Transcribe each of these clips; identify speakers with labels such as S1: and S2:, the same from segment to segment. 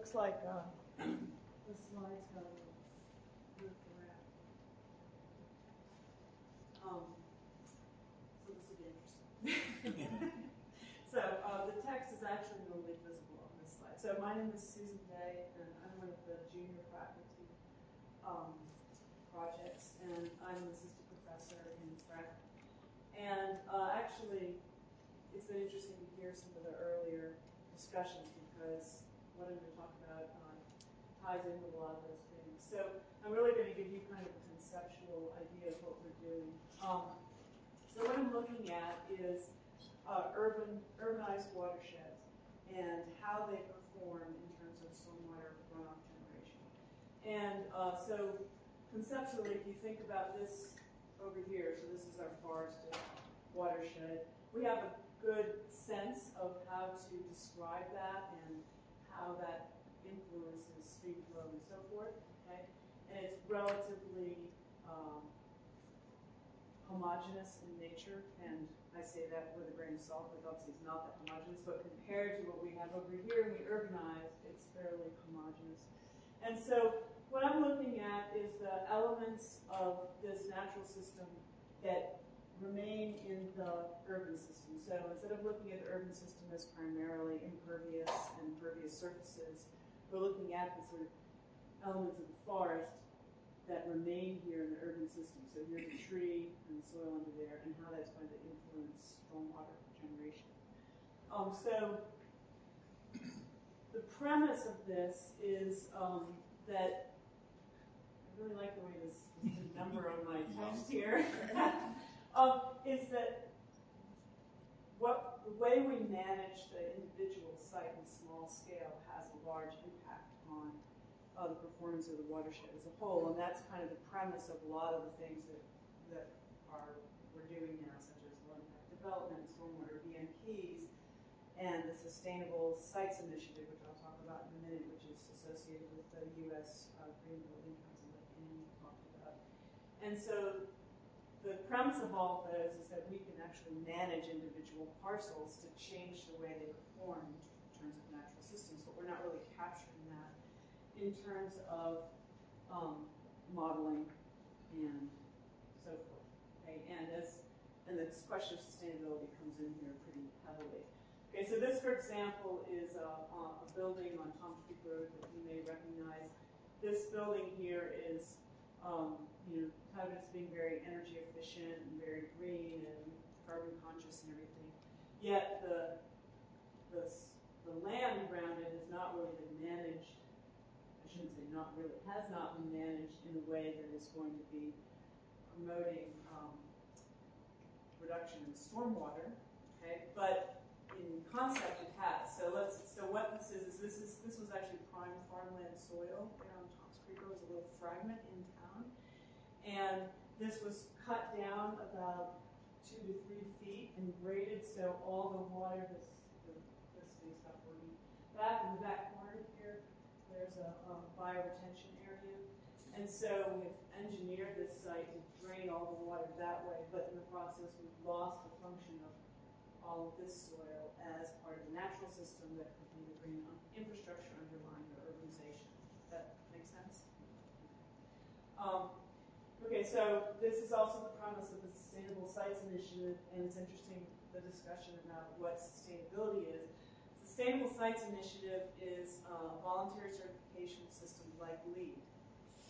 S1: looks like the slides got moved around. So this will be interesting. So the text is actually only visible on this slide. So my name is Susan Day, and I'm one of the junior faculty projects, and I'm an assistant professor in French. And actually, it's been interesting to hear some of the earlier discussions because what I'm going to talk about ties in with a lot of those things. So I'm really going to give you kind of a conceptual idea of what we're doing. So what I'm looking at is urbanized watersheds and how they perform in terms of stormwater runoff generation. And so conceptually, if you think about this over here, so this is our forested watershed, we have a good sense of how to describe that and how that influences stream flow and so forth. Okay? And it's relatively homogeneous in nature, and I say that with a grain of salt, because obviously it's not that homogeneous, but compared to what we have over here in the urbanized, it's fairly homogeneous. And so what I'm looking at is the elements of this natural system that remain in the urban system. So instead of looking at the urban system as primarily impervious and pervious surfaces, we're looking at the sort of elements of the forest that remain here in the urban system. So here's a tree and the soil under there, and how that's going to influence stormwater generation. So the premise of this is that I really like the way this number on my text here is that the way we manage the individual site in small scale has a large impact on the performance of the watershed as a whole, and that's kind of the premise of a lot of the things that we're doing now, such as low impact development, stormwater BMPs, and the Sustainable Sites Initiative, which I'll talk about in a minute, which is associated with the U.S. Green Building Council that Annie talked about. And so the premise of all of those is that we can actually manage individual parcels to change the way they perform in terms of natural systems, but we're not really capturing that in terms of modeling and so forth. Okay? And this question of sustainability comes in here pretty heavily. Okay, so this, for example, is a building on Tom Creek Road that you may recognize. This building here is touted as being very energy efficient and very green and carbon conscious and everything. Yet the land around it has not really been managed. I shouldn't say not really, has not been managed in a way that is going to be promoting reduction in stormwater. Okay, but in concept it has. So what this was actually prime farmland soil there on Tom's Creek Road. It was a little fragment in town, and this was cut down about 2 to 3 feet and graded so all the water, this thing stopped working. Back in the back corner here, there's a bioretention area. And so we've engineered this site to drain all the water that way, but in the process we've lost the function of all of this soil as part of the natural system that could be the green infrastructure underlying the urbanization. Does that make sense? Okay, so this is also the premise of the Sustainable Sites Initiative, and it's interesting, the discussion about what sustainability is. Sustainable Sites Initiative is a voluntary certification system like LEED,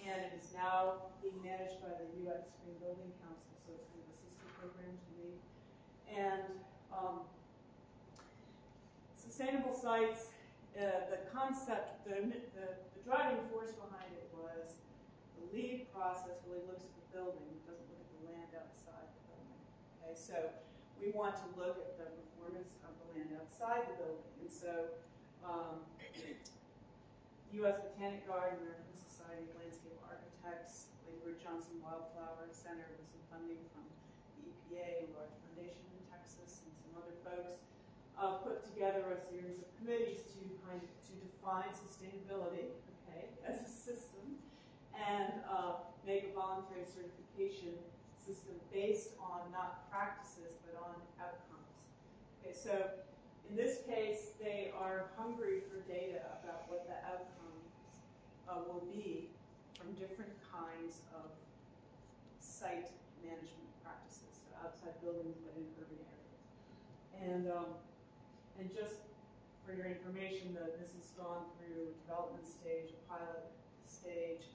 S1: and it is now being managed by the U.S. Green Building Council, so it's kind of a sister program to LEED. And sustainable sites, the concept, the driving force behind it was the LEED process really looks at the building, it doesn't look at the land outside the building. Okay, so we want to look at the performance of the land outside the building. And so U.S. Botanic Garden, American Society of Landscape Architects, Lakewood Johnson Wildflower Center with some funding from the EPA, a large foundation in Texas, and some other folks, put together a series of committees to define sustainability, okay, as a system, and make a voluntary certification system based on not practices but on outcomes. Okay, so in this case, they are hungry for data about what the outcomes will be from different kinds of site management practices, so outside buildings but in urban areas. And just for your information, this has gone through a development stage, a pilot stage,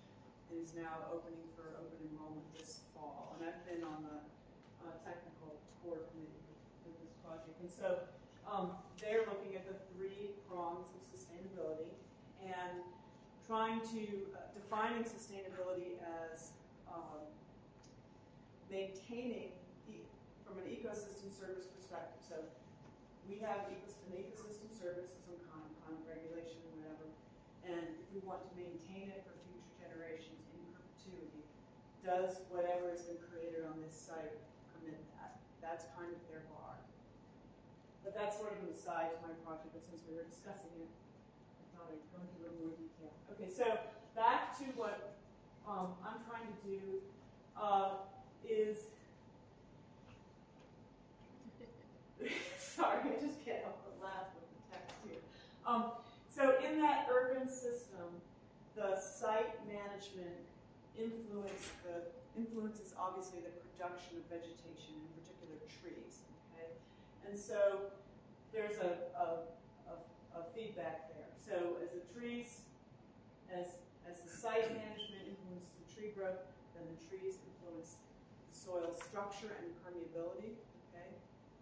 S1: and is now opening for open enrollment this fall. And I've been on the technical core committee with this project. And so they're looking at the 3 prongs of sustainability and trying to defining sustainability as maintaining from an ecosystem service perspective. So we have an ecosystem service of some kind of regulation, whatever, and if we want to maintain it for future generations in perpetuity, does whatever has been created on this site permit that? That's kind of their bar. But that's sort of an aside to my project, but since we were discussing it, I thought I'd go into a little more detail. Okay, so back to what I'm trying to do is, sorry, I just can't help but laugh with the text here. So in that urban system, the site management influences obviously the production of vegetation, in particular trees. Okay, and so there's a feedback there. So as the trees, as the site management influences the tree growth, then the trees influence the soil structure and permeability, okay,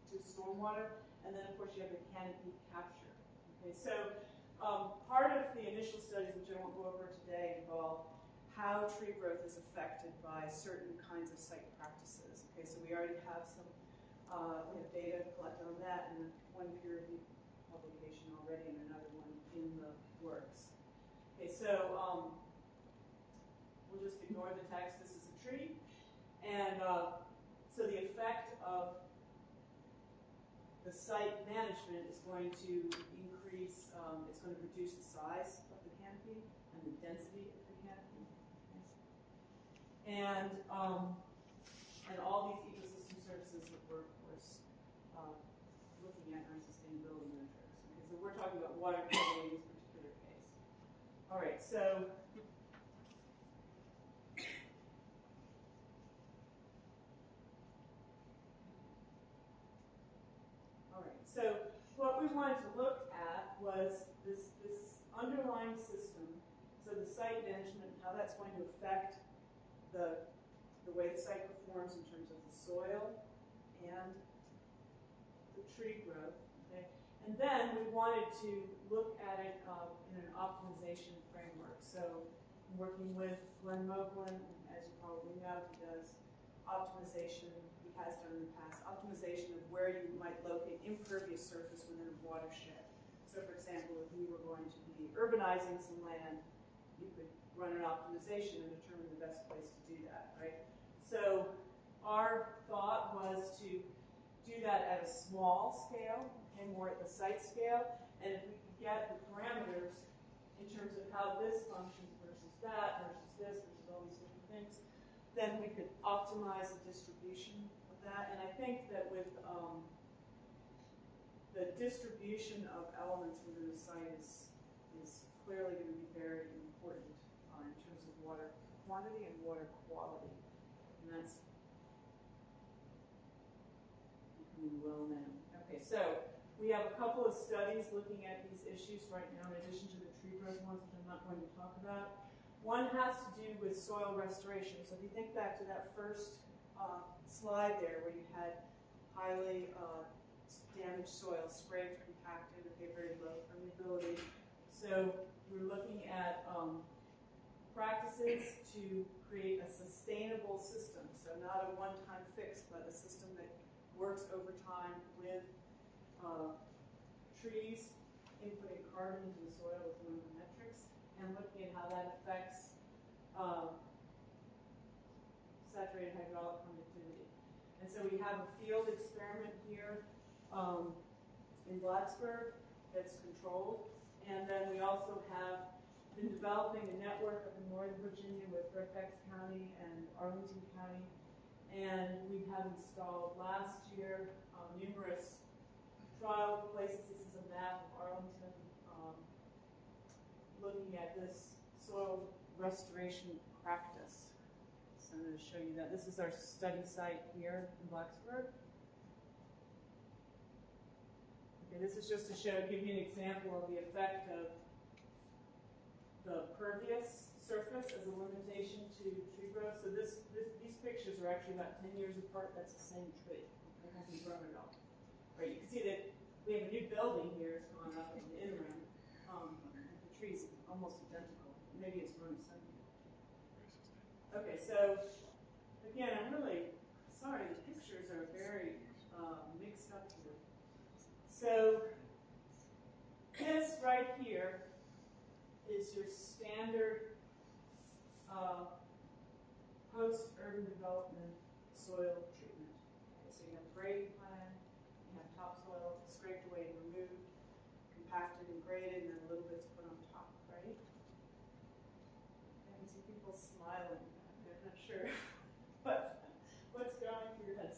S1: to stormwater, and then of course you have the canopy capture. Okay, so part of the initial studies, which I won't go over today, involve how tree growth is affected by certain kinds of site practices. Okay, so we already have some we have data collected on that, and one peer-reviewed publication already, and another one in the works. Okay, so we'll just ignore the text. This is a tree, and so the effect of the site management is going to increase. It's going to reduce the size of the canopy and the density of the canopy, and all these ecosystem services that we're looking at our sustainability measures. Okay, so we're talking about water quality in this particular case. All right, so what we wanted to look at was this underlying system, so the site management, how that's going to affect the way the site performs in terms of the soil and the tree growth. Okay? And then we wanted to look at it in an optimization framework. So I'm working with Glenn Moglen, as you probably know, he does optimization, he has done in the past, optimization of where you might locate impervious surface within a watershed. So for example, if we were going to be urbanizing some land, you could run an optimization and determine the best place to do that, right? So our thought was to do that at a small scale, okay, more at the site scale, and if we could get the parameters in terms of how this functions versus that, versus this, versus all these different things, then we could optimize the distribution of that. And I think that with the distribution of elements within the site is clearly going to be very important in terms of water quantity and water quality. And that's becoming well known. Okay, so we have a couple of studies looking at these issues right now, in addition to the tree growth ones, which I'm not going to talk about. One has to do with soil restoration. So if you think back to that first slide there, where you had highly damaged soil, sprayed, compacted, okay, very low permeability. So we're looking at practices to create a sustainable system. So not a one-time fix, but a system that works over time with trees inputting carbon into the soil with one of the metrics, and looking at how that affects saturated hydraulic conductivity. And so we have a field experiment here in Blacksburg that's controlled. And then we also have been developing a network up in Northern Virginia with Fairfax County and Arlington County. And we have installed last year numerous trial places. This is a map of Arlington, looking at this soil restoration practice. So I'm going to show you that. This is our study site here in Blacksburg. Okay, this is just to give you an example of the effect of the pervious surface as a limitation to tree growth. So these pictures are actually about 10 years apart. That's the same tree. It hasn't grown at all. Right, you can see that we have a new building here. It's gone up in the interim. The tree's almost identical. Maybe it's grown some. Okay, so again, I'm really sorry. The pictures are very mixed up here. So this right here is your standard post-urban development soil treatment. Okay, so you have a grading plan, you have topsoil scraped away and removed, compacted and graded, and then a little bit's put on top, right? I can see people smiling. I'm not sure what's going through your head.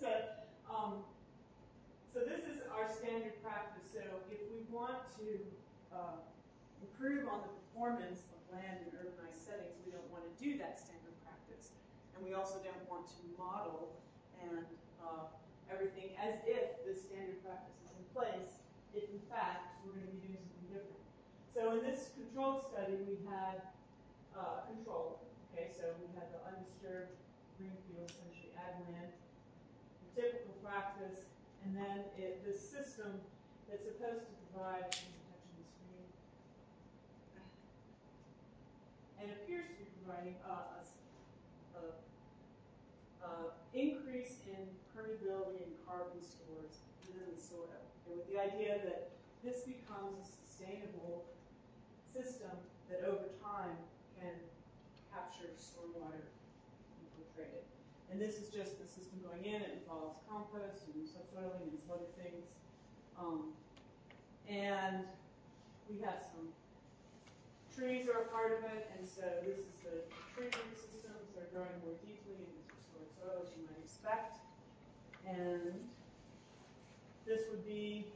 S1: So this is our standard practice. So if we want to improve on the performance of land in urbanized settings, we don't want to do that standard practice. And we also don't want to model and everything as if this standard practice is in place, if in fact we're going to be doing something different. So in this controlled study, we had control. Okay, so we had the undisturbed green field, essentially ag land, the typical practice, and then this system that's supposed to provide, touching the screen, and appears to be providing increase in permeability and carbon stores within the soil, and with the idea that this becomes a sustainable system that over time can capture stormwater infiltrated. And this is just the system going in. It involves compost and subsoiling and some other things. And we have some trees are a part of it, and so this is the tree root systems. They're growing more deeply into restored soil, as you might expect. And this would be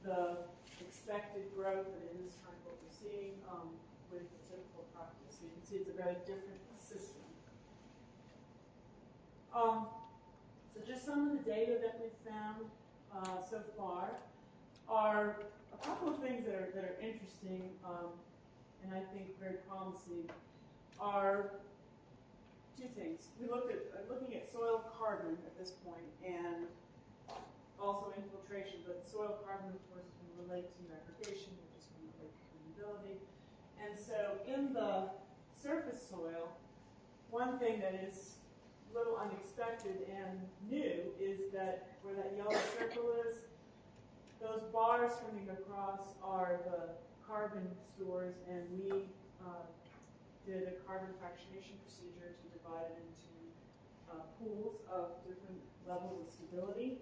S1: the expected growth, and in this time what we're seeing with the typical practice. So you can see it's a very different system. So just some of the data that we've found so far are a couple of things that are interesting and I think very promising are two things. We looked at looking at soil carbon at this point and also infiltration, but soil carbon, of course, can relate to aggregation, which is going to relate to permeability. And so in the surface soil, one thing that is a little unexpected and new is that where that yellow circle is, those bars coming across are the carbon stores, and we did a carbon fractionation procedure to divide it into pools of different levels of stability.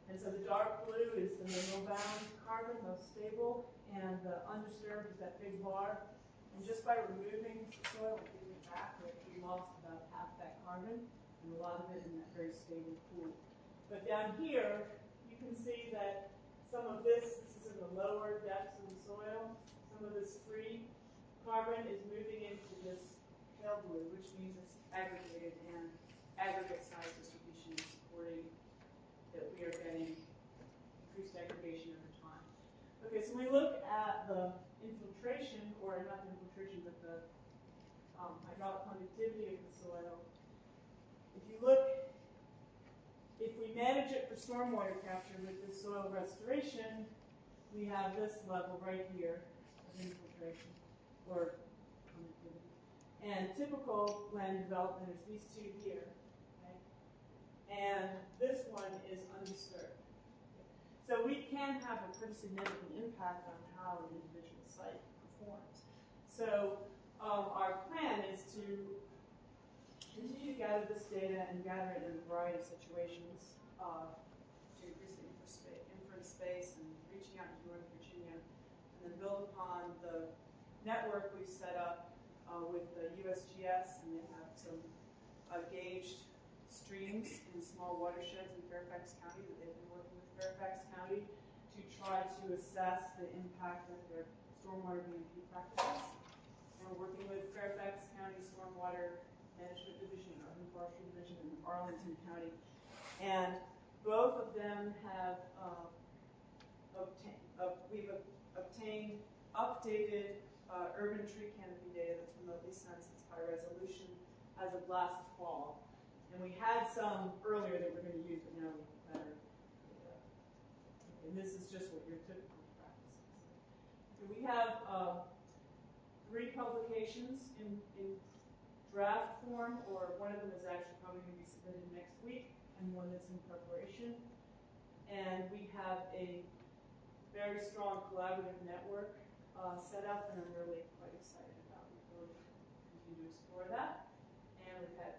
S1: And so the dark blue is the mineral-bound carbon, most stable, and the undisturbed is that big bar. And just by removing the soil and giving it back, we lost about half that carbon, and a lot of it in that very stable pool. But down here, you can see that some of this is in the lower depths of the soil. Some of this free carbon is moving into this pale blue, which means it's aggregated, and aggregate size distribution is supporting that we are getting increased aggregation over time. Okay, so when we look at the infiltration, or not the infiltration, but the hydraulic conductivity of the soil, if we manage it for stormwater capture with this soil restoration, we have this level right here of infiltration or conductivity. And typical land development is these two here. Okay? And this one is undisturbed. So we can have a pretty significant impact on how an individual site performs. So our plan is to continue to gather this data and gather it in a variety of situations to increase the inference space and reaching out to Northern Virginia, and then build upon the network we've set up with the USGS, and they have some gauged streams in small watersheds in Fairfax County that they've been working with Fairfax County to try to assess the impact of their stormwater BMP practices. And we're working with Fairfax County Stormwater Management Division, Urban Forestry Division, and Arlington County. And both of them have we've obtained updated urban tree canopy data that's remotely sensed. It's high resolution as of last fall. And we had some earlier that we're going to use, but now we have better data. And this is just what your typical practice is. So we have 3 publications in draft form, or one of them is actually probably going to be submitted next week, and one that's in preparation. And we have a very strong collaborative network set up, and I'm really quite excited about the ability to continue to explore that. And we've had